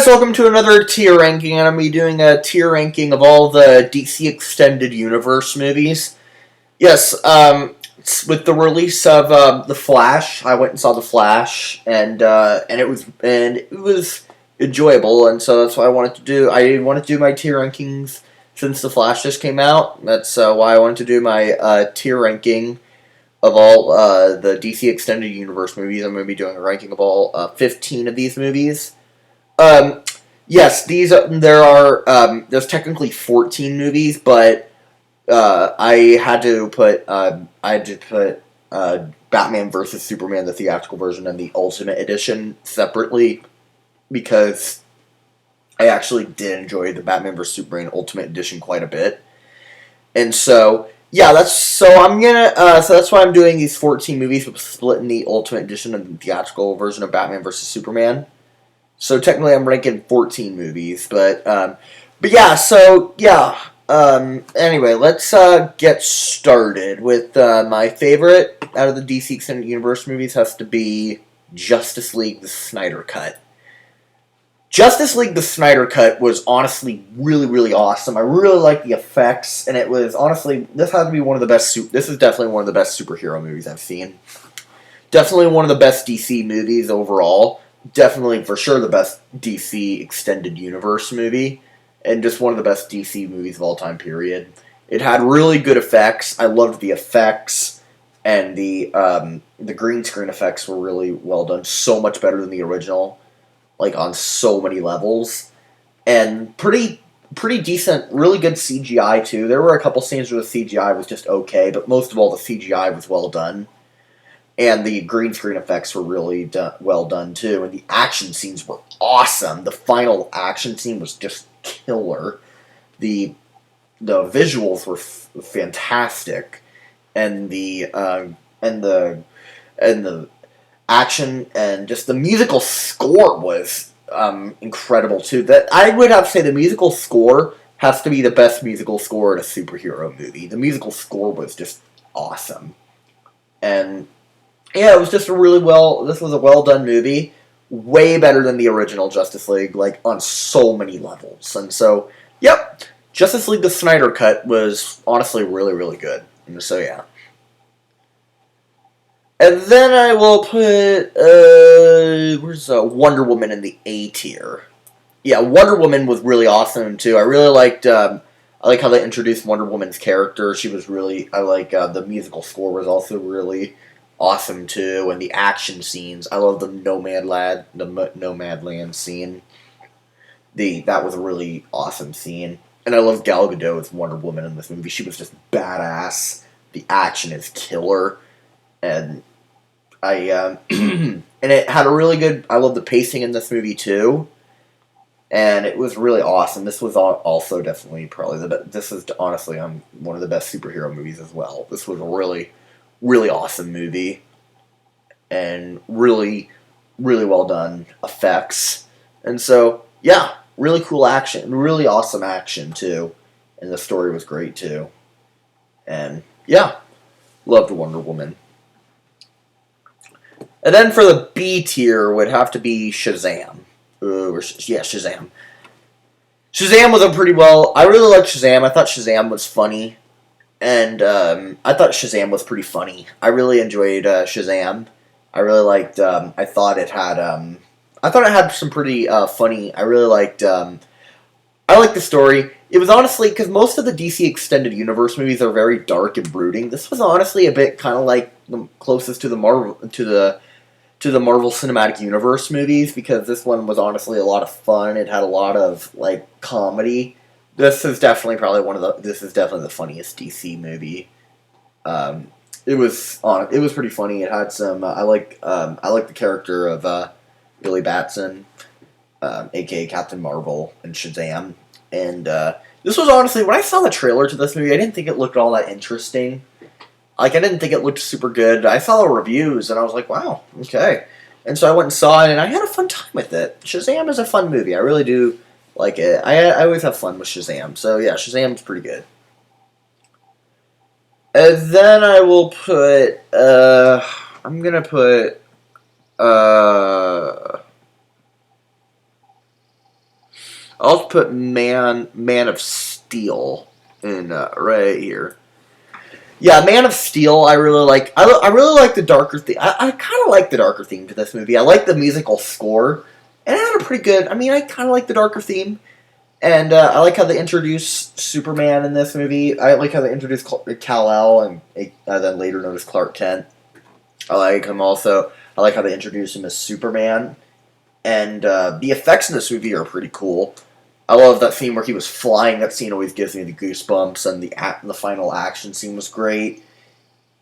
welcome to another tier ranking, and I'm going to be doing a tier ranking of all the DC Extended Universe movies. Yes, with the release of The Flash, I went and saw The Flash, and it was enjoyable, and so that's what I wanted to do. I wanted to do my tier rankings since The Flash just came out. That's why I wanted to do my tier ranking of all the DC Extended Universe movies. I'm going to be doing a ranking of all 15 of these movies. Yes, there's technically 14 movies, but I had to put Batman versus Superman, the theatrical version, and the Ultimate Edition separately because I actually did enjoy the Batman vs Superman Ultimate Edition quite a bit, and so yeah, that's why I'm doing these 14 movies, splitting the Ultimate Edition and the theatrical version of Batman vs Superman. So technically, I'm ranking 14 movies, but yeah. Anyway, let's get started with my favorite out of the DC Extended Universe movies has to be Justice League: The Snyder Cut. Justice League: The Snyder Cut was honestly really, really awesome. I really liked the effects, and it was honestly this has to be one of the best. This is definitely one of the best superhero movies I've seen. Definitely one of the best DC movies overall. Definitely, for sure, the best DC Extended Universe movie, and just one of the best DC movies of all time, period. It had really good effects. I loved the effects, and the green screen effects were really well done. So much better than the original, like on so many levels. And pretty decent, really good CGI, too. There were a couple scenes where the CGI was just okay, but most of all, the CGI was well done. And the green screen effects were really well done, too. And the action scenes were awesome. The final action scene was just killer. The visuals were fantastic. And the action and just the musical score was incredible, too. That I would have to say the musical score has to be the best musical score in a superhero movie. The musical score was just awesome. And yeah, it was just this was a well-done movie. Way better than the original Justice League, like, on so many levels. And so, yep, Justice League: The Snyder Cut was honestly really, really good. And so, yeah. And then I will put, where's Wonder Woman in the A tier? Yeah, Wonder Woman was really awesome, too. I really liked, I like how they introduced Wonder Woman's character. She was really, the musical score was also really awesome too, and the action scenes. I love the Nomadland scene. That was a really awesome scene, and I love Gal Gadot as Wonder Woman in this movie. She was just badass. The action is killer, and and it had a really good. I love the pacing in this movie too, and it was really awesome. This was also definitely probably the best. This is honestly one of the best superhero movies as well. This was a really awesome movie, and really, really well done effects. And so, yeah, really cool action, really awesome action, too. And the story was great, too. And, yeah, loved Wonder Woman. And then for the B tier would have to be Shazam. Shazam. Shazam was I really liked Shazam. I thought Shazam was funny. And I thought Shazam was pretty funny. I really enjoyed Shazam. I really liked. I thought it had some pretty funny. I really liked. I liked the story. It was honestly because most of the DC Extended Universe movies are very dark and brooding. This was honestly a bit kind of like the closest to the Marvel Cinematic Universe movies, because this one was honestly a lot of fun. It had a lot of comedy. This is definitely the funniest DC movie. It was pretty funny. It had some. I like the character of Billy Batson, aka Captain Marvel, and Shazam. And this was honestly, when I saw the trailer to this movie, I didn't think it looked all that interesting. I didn't think it looked super good. I saw the reviews and I was like, wow, okay. And so I went and saw it, and I had a fun time with it. Shazam is a fun movie. I really do like it. I always have fun with Shazam. So yeah, Shazam's pretty good. And then I will put, I'm gonna put, I'll also put Man of Steel in right here. Yeah, Man of Steel. I really like. I really like the darker theme. I kind of like the darker theme to this movie. I like the musical score, and it had a pretty good. I mean, I kind of like the darker theme, and I like how they introduced Superman in this movie. I like how they introduced Kal-El, and then later known as Clark Kent. I like him also. I like how they introduced him as Superman, and the effects in this movie are pretty cool. I love that scene where he was flying. That scene always gives me the goosebumps, and the final action scene was great.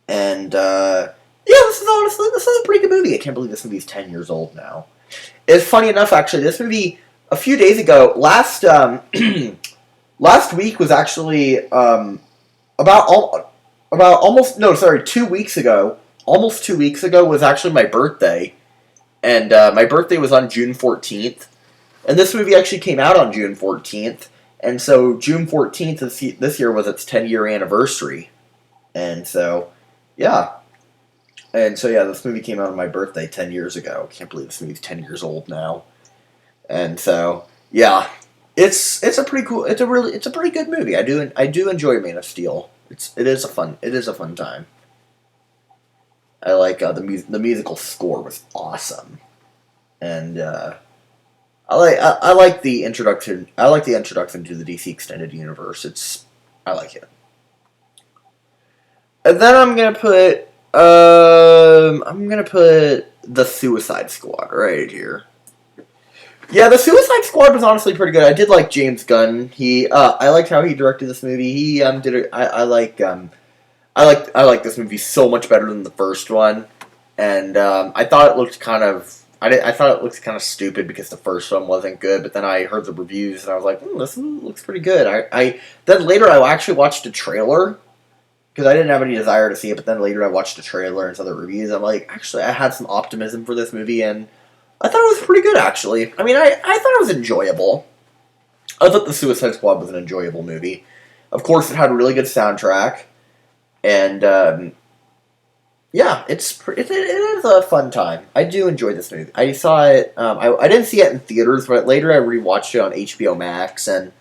And yeah, this is a pretty good movie. I can't believe this movie's 10 years old now. It's funny enough, actually. This movie a few days ago, last last week was actually about almost no, sorry, 2 weeks ago. Almost 2 weeks ago was actually my birthday, and my birthday was on June 14th. And this movie actually came out on June 14th, and so June 14th this year was its 10-year anniversary. And so, yeah. And so, yeah, this movie came out on my birthday 10 years ago. Can't believe this movie's 10 years old now. And so, yeah. It's a pretty cool, it's a pretty good movie. I do enjoy Man of Steel. It is a fun time. I like the musical score was awesome. And I like the introduction. I like the introduction to the DC Extended Universe. I like it. And then I'm gonna put the Suicide Squad right here. Yeah, the Suicide Squad was honestly pretty good. I did like James Gunn. I liked how he directed this movie. He did it. I like this movie so much better than the first one, and I thought it looked kind of. I thought it looked kind of stupid because the first one wasn't good, but then I heard the reviews and I was like, this looks pretty good. Then later I actually watched a trailer because I didn't have any desire to see it, but then later I watched a trailer and saw the reviews. I'm like, actually, I had some optimism for this movie, and I thought it was pretty good, actually. I mean, I thought it was enjoyable. I thought the Suicide Squad was an enjoyable movie. Of course, it had a really good soundtrack, and yeah, it is a fun time. I do enjoy this movie. I saw it. I didn't see it in theaters, but later I rewatched it on HBO Max, and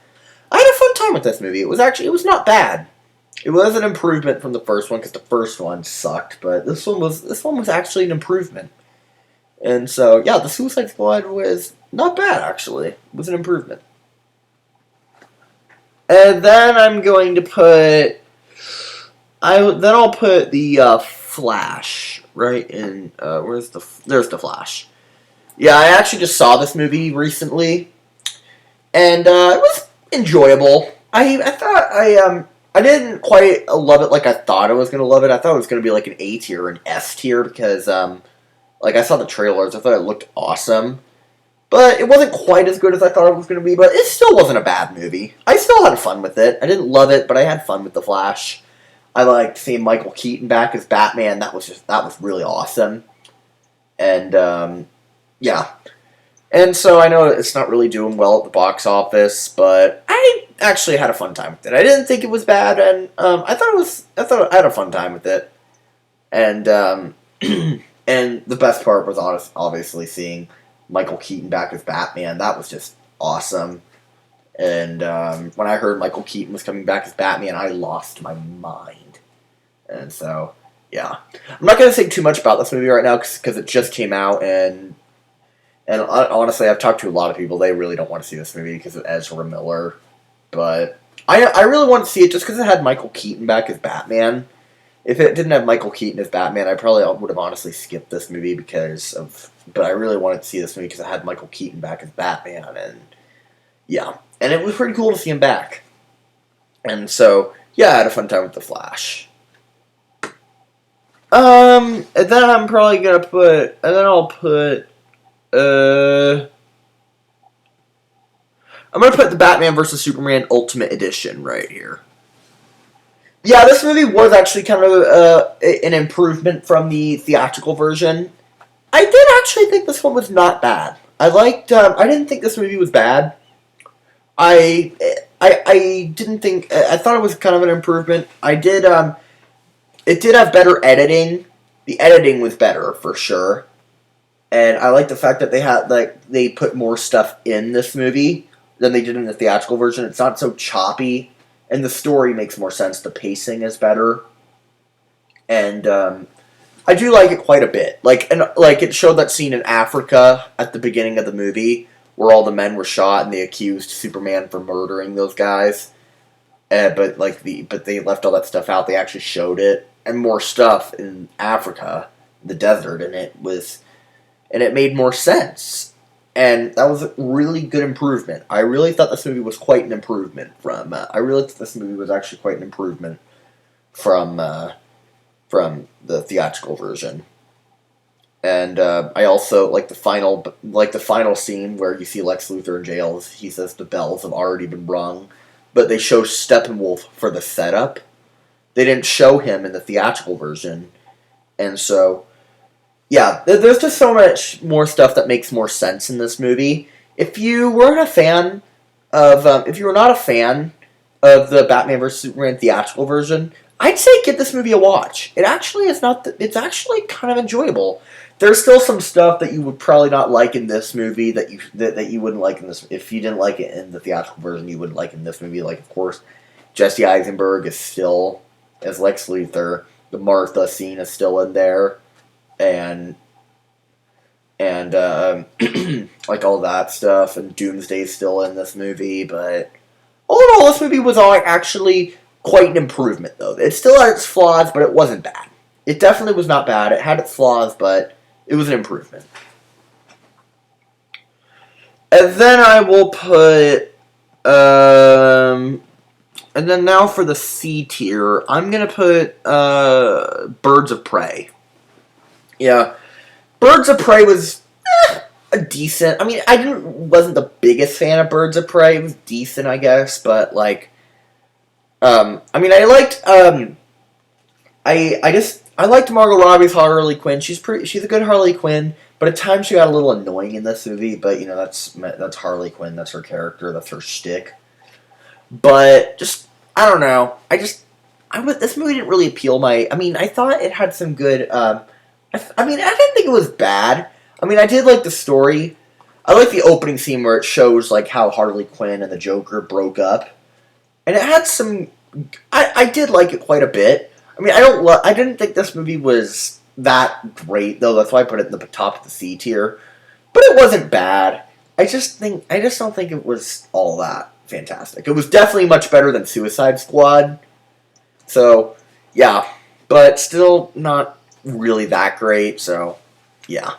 I had a fun time with this movie. It was not bad. It was an improvement from the first one because the first one sucked, but this one was actually an improvement. And so yeah, the Suicide Squad was not bad actually. It was an improvement. And then I'm going to put. I'll put the Flash right in. There's the Flash. Yeah, I actually just saw this movie recently, and it was enjoyable. I didn't quite love it like I thought I was gonna love it. I thought it was gonna be like an A tier or an S tier because like I saw the trailers. I thought it looked awesome, but it wasn't quite as good as I thought it was gonna be. But it still wasn't a bad movie. I still had fun with it. I didn't love it, but I had fun with the Flash. I liked seeing Michael Keaton back as Batman. That was really awesome. And yeah. And so I know it's not really doing well at the box office, but I actually had a fun time with it. I didn't think it was bad, and I thought I had a fun time with it. And and the best part was obviously seeing Michael Keaton back as Batman. That was just awesome. And when I heard Michael Keaton was coming back as Batman, I lost my mind. And so, yeah. I'm not going to say too much about this movie right now because it just came out, and honestly, I've talked to a lot of people. They really don't want to see this movie because of Ezra Miller. But I really want to see it just because it had Michael Keaton back as Batman. If it didn't have Michael Keaton as Batman, I probably would have honestly skipped this movie but I really wanted to see this movie because it had Michael Keaton back as Batman, and yeah. And it was pretty cool to see him back. And so, yeah, I had a fun time with The Flash. And then I'm probably gonna put, and then I'll put, I'm gonna put the Batman vs. Superman Ultimate Edition right here. Yeah, this movie was actually kind of an improvement from the theatrical version. I did actually think this one was not bad. I didn't think this movie was bad. I didn't think. I thought it was kind of an improvement. It did have better editing. The editing was better for sure, and I like the fact that they put more stuff in this movie. than they did in the theatrical version. It's not so choppy, and the story makes more sense. The pacing is better, and I do like it quite a bit. Like it showed that scene in Africa at the beginning of the movie where all the men were shot and they accused Superman for murdering those guys. But they left all that stuff out. They actually showed it and more stuff in Africa, the desert, and it made more sense. And that was a really good improvement. I really thought this movie was quite an improvement from. I really thought this movie was actually quite an improvement from the theatrical version. And I also like the final scene where you see Lex Luthor in jail. He says the bells have already been rung, but they show Steppenwolf for the setup. They didn't show him in the theatrical version, and so yeah, there's just so much more stuff that makes more sense in this movie. If you weren't a fan if you were not a fan of the Batman vs Superman theatrical version, I'd say give this movie a watch. It actually is not. It's actually kind of enjoyable. There's still some stuff that you would probably not like in this movie that you wouldn't like in this. If you didn't like it in the theatrical version, you wouldn't like it in this movie. Like, of course, Jesse Eisenberg is still as Lex Luthor. The Martha scene is still in there, and like all that stuff. And Doomsday's still in this movie. But all in all, this movie was actually quite an improvement, though. It still had its flaws, but it wasn't bad. It definitely was not bad. It had its flaws, but it was an improvement. And then I will put, and then now for the C tier, I'm going to put Birds of Prey. Yeah, Birds of Prey was a decent. I mean, wasn't the biggest fan of Birds of Prey. It was decent, I guess, but like, I mean, I liked, I liked Margot Robbie's Harley Quinn. She's a good Harley Quinn, but at times she got a little annoying in this movie. But you know, that's Harley Quinn. That's her character. That's her shtick. But just I don't know. This movie didn't really appeal my. I mean, I thought it had some good. I mean, I didn't think it was bad. I mean, I did like the story. I like the opening scene where it shows like how Harley Quinn and the Joker broke up, and it had some. I did like it quite a bit. I mean, I didn't think this movie was that great, though. That's why I put it in the top of the C tier. But it wasn't bad. I just don't think it was all that fantastic. It was definitely much better than Suicide Squad. So, yeah. But still not really that great, so, yeah.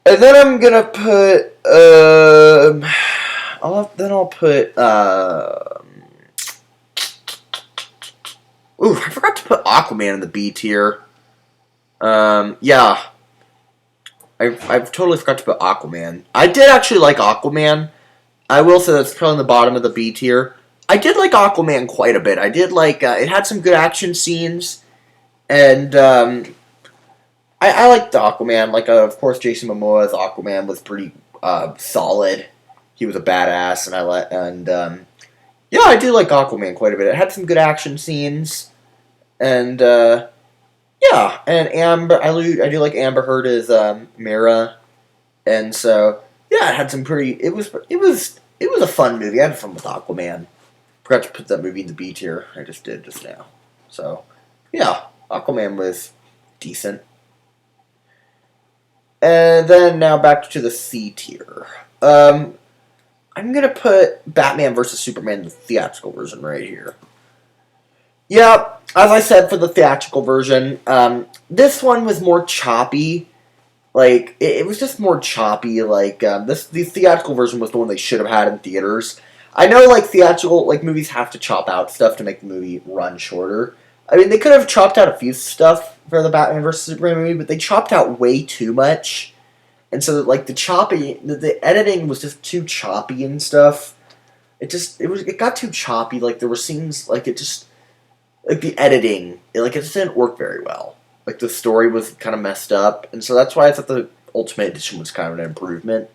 And then I'm gonna put, I'll put, ooh, I forgot to put Aquaman in the B tier. Yeah. I've totally forgot to put Aquaman. I did actually like Aquaman. I will say that's probably in the bottom of the B tier. I did like Aquaman quite a bit. I did like, it had some good action scenes. And, I liked Aquaman. Like, of course, Jason Momoa's Aquaman was pretty, solid. He was a badass, yeah, I do like Aquaman quite a bit. It had some good action scenes, and yeah, and Amber. I do like Amber Heard as Mira, and so yeah, it had some pretty. It was a fun movie. I had fun with Aquaman. Forgot to put that movie in the B tier. I just did just now. So yeah, Aquaman was decent. And then now back to the C tier. I'm going to put Batman vs. Superman, the theatrical version, right here. Yeah, as I said for the theatrical version, this one was more choppy. Like, it was just more choppy. Like, the theatrical version was the one they should have had in theaters. I know, like, theatrical, like, movies have to chop out stuff to make the movie run shorter. I mean, they could have chopped out a few stuff for the Batman vs. Superman movie, but they chopped out way too much. And so, like, the editing was just too choppy and stuff. It got too choppy. Like, there were scenes, like, the editing, it just didn't work very well. Like, the story was kind of messed up. And so that's why I thought the Ultimate Edition was kind of an improvement.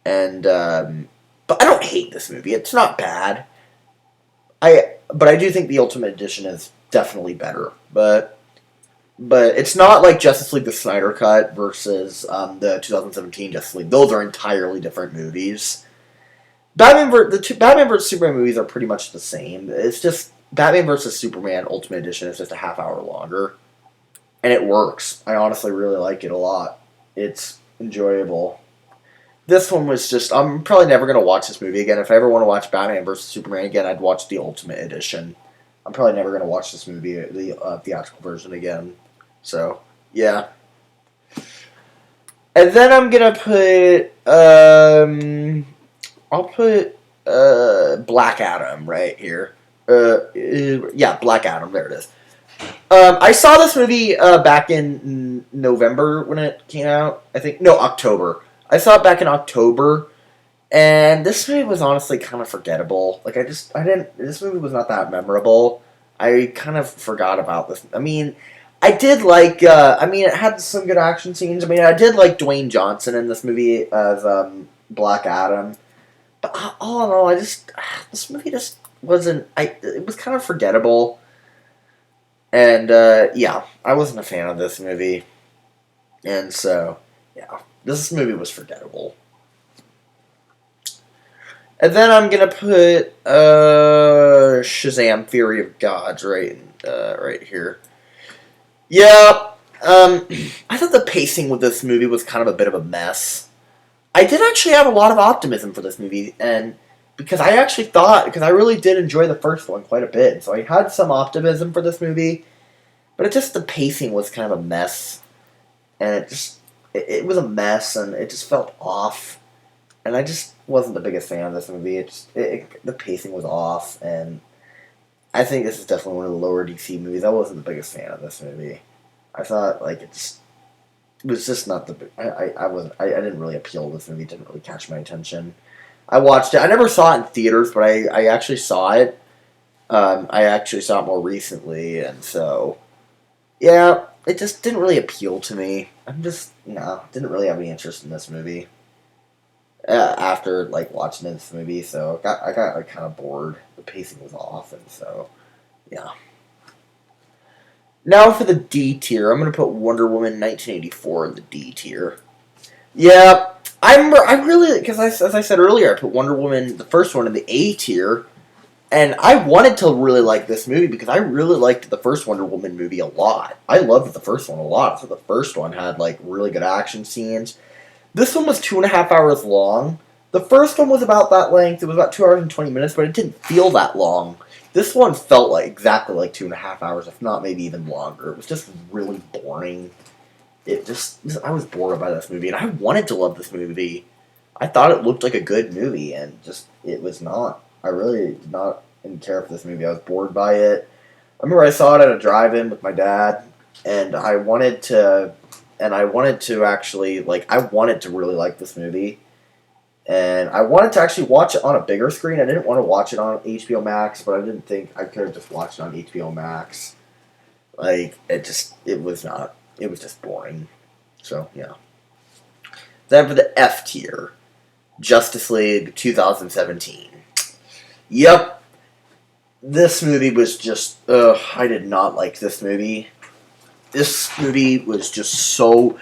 And, but I don't hate this movie. It's not bad. But I do think the Ultimate Edition is definitely better. But But it's not like Justice League the Snyder Cut versus the 2017 Justice League. Those are entirely different movies. Batman vs Superman movies are pretty much the same. It's just Batman vs Superman Ultimate Edition is just a half hour longer, and it works. I honestly really like it a lot. It's enjoyable. This one was just, I'm probably never going to watch this movie again. If I ever want to watch Batman vs. Superman again, I'd watch the Ultimate Edition. I'm probably never going to watch this movie, the theatrical version again. So, yeah. And then I'm going to I'll put, Black Adam right here. Yeah, Black Adam, there it is. I saw this movie, back in November when it came out. October. I saw it back in October, and this movie was honestly kind of forgettable. Like, this movie was not that memorable. I kind of forgot about this. I mean, I did like, it had some good action scenes. I mean, I did like Dwayne Johnson in this movie as, Black Adam. But all in all, this movie just wasn't, it was kind of forgettable. And, yeah, I wasn't a fan of this movie. And so, yeah. This movie was forgettable. And then I'm going to put Shazam! Fury of Gods right here. Yeah, I thought the pacing with this movie was kind of a bit of a mess. I did actually have a lot of optimism for this movie, and because I really did enjoy the first one quite a bit, so I had some optimism for this movie, but the pacing was kind of a mess, and it was a mess, and it just felt off. And I just wasn't the biggest fan of this movie. The pacing was off, and I think this is definitely one of the lower DC movies. I wasn't the biggest fan of this movie. I thought it was just not the. I didn't really appeal to this movie. It didn't really catch my attention. I watched it. I never saw it in theaters, but I actually saw it. I actually saw it more recently, and so yeah. It just didn't really appeal to me. Didn't really have any interest in this movie. After watching this movie, so I got kind of bored. The pacing was off, and so yeah. Now for the D tier, I'm gonna put Wonder Woman 1984 in the D tier. Yeah, because as I said earlier, I put Wonder Woman, the first one, in the A tier. And I wanted to really like this movie because I really liked the first Wonder Woman movie a lot. I loved the first one a lot. So the first one had really good action scenes. This one was 2.5 hours long. The first one was about that length. It was about 2 hours and 20 minutes, but it didn't feel that long. This one felt exactly like 2.5 hours, if not maybe even longer. It was just really boring. I was bored by this movie, and I wanted to love this movie. I thought it looked like a good movie, and it was not. I really didn't care for this movie. I was bored by it. I remember I saw it at a drive-in with my dad, and I wanted to actually, I wanted to really like this movie. And I wanted to actually watch it on a bigger screen. I didn't want to watch it on HBO Max, but I didn't think I could have just watched it on HBO Max. It was just boring. So, yeah. Then for the F tier, Justice League 2017. Yep. This movie was just, I did not like this movie. This movie was just so,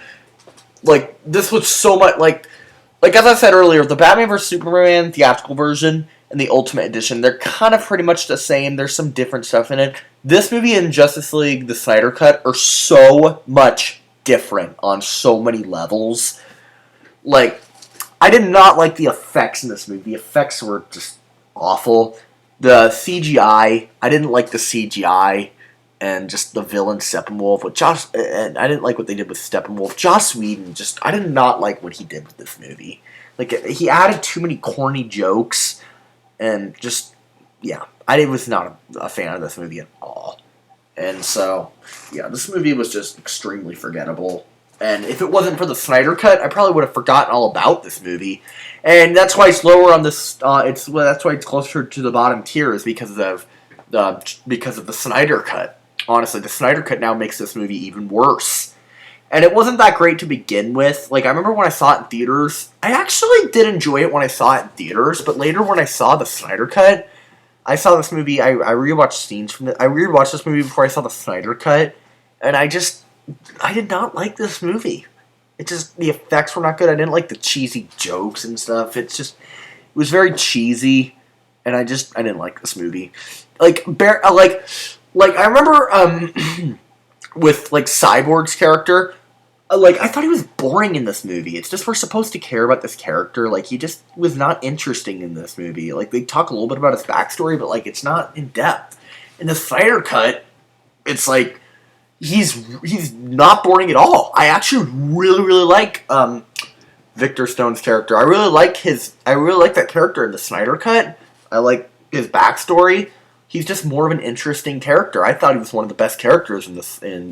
this was so much, as I said earlier, the Batman vs. Superman theatrical version and the Ultimate Edition, they're kind of pretty much the same. There's some different stuff in it. This movie and Justice League, the Snyder Cut, are so much different on so many levels. I did not like the effects in this movie. The effects were just awful. The CGI, I didn't like the CGI, and just the villain Steppenwolf with and I didn't like what they did with Steppenwolf. Joss Whedon, I did not like what he did with this movie. He added too many corny jokes, and I was not a fan of this movie at all. And so, yeah, this movie was just extremely forgettable. And if it wasn't for the Snyder Cut, I probably would have forgotten all about this movie. And that's why it's lower on this. That's why it's closer to the bottom tier, is because of the Snyder Cut. Honestly, the Snyder Cut now makes this movie even worse. And it wasn't that great to begin with. I remember when I saw it in theaters, I actually did enjoy it when I saw it in theaters, but later when I saw the Snyder Cut, I saw this movie, I rewatched scenes from it. I rewatched this movie before I saw the Snyder Cut, and I just I did not like this movie. It just, the effects were not good. I didn't like the cheesy jokes and stuff. It was very cheesy, and I didn't like this movie. Like, I remember, with, like, Cyborg's character, I thought he was boring in this movie. It's just we're supposed to care about this character. Like, he just was not interesting in this movie. Like, they talk a little bit about his backstory, but, like, it's not in depth. In the Snyder Cut, it's like, he's not boring at all. I actually really, really like, Victor Stone's character. I really like that character in the Snyder Cut. I like his backstory. He's just more of an interesting character. I thought he was one of the best characters in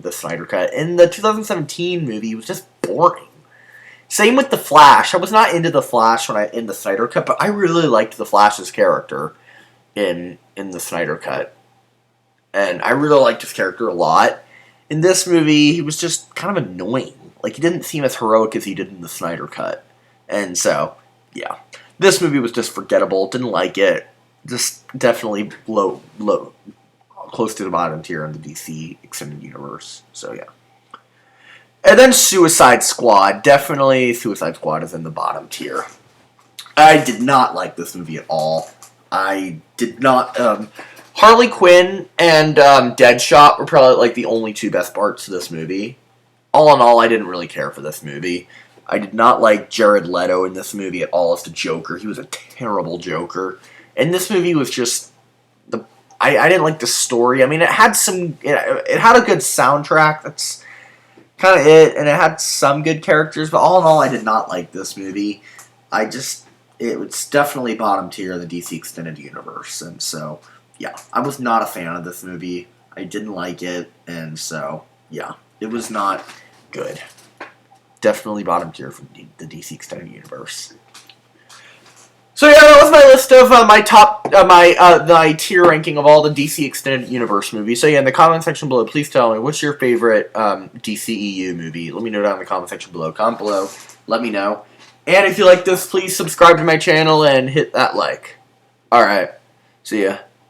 the Snyder Cut. In the 2017 movie, he was just boring. Same with the Flash. I was not into the Flash in the Snyder Cut, but I really liked the Flash's character in the Snyder Cut, and I really liked his character a lot. In this movie, he was just kind of annoying. Like, he didn't seem as heroic as he did in the Snyder Cut, and so yeah, this movie was just forgettable. Didn't like it. Just definitely low, close to the bottom tier in the DC Extended Universe. So yeah. And then Suicide Squad. Definitely Suicide Squad is in the bottom tier. I did not like this movie at all. I did not... Harley Quinn and Deadshot were probably like the only two best parts of this movie. All in all, I didn't really care for this movie. I did not like Jared Leto in this movie at all as the Joker. He was a terrible Joker. And this movie was just I didn't like the story. I mean, it had a good soundtrack. That's kind of it, and it had some good characters. But all in all, I did not like this movie. It was definitely bottom tier of the DC Extended Universe, and so yeah, I was not a fan of this movie. I didn't like it, and so yeah, it was not good. Definitely bottom tier for the DC Extended Universe. So yeah, that was my list of my tier ranking of all the DC Extended Universe movies. So yeah, in the comment section below, please tell me, what's your favorite DCEU movie? Let me know down in the comment section below. Comment below, let me know. And if you like this, please subscribe to my channel and hit that like. Alright, see ya.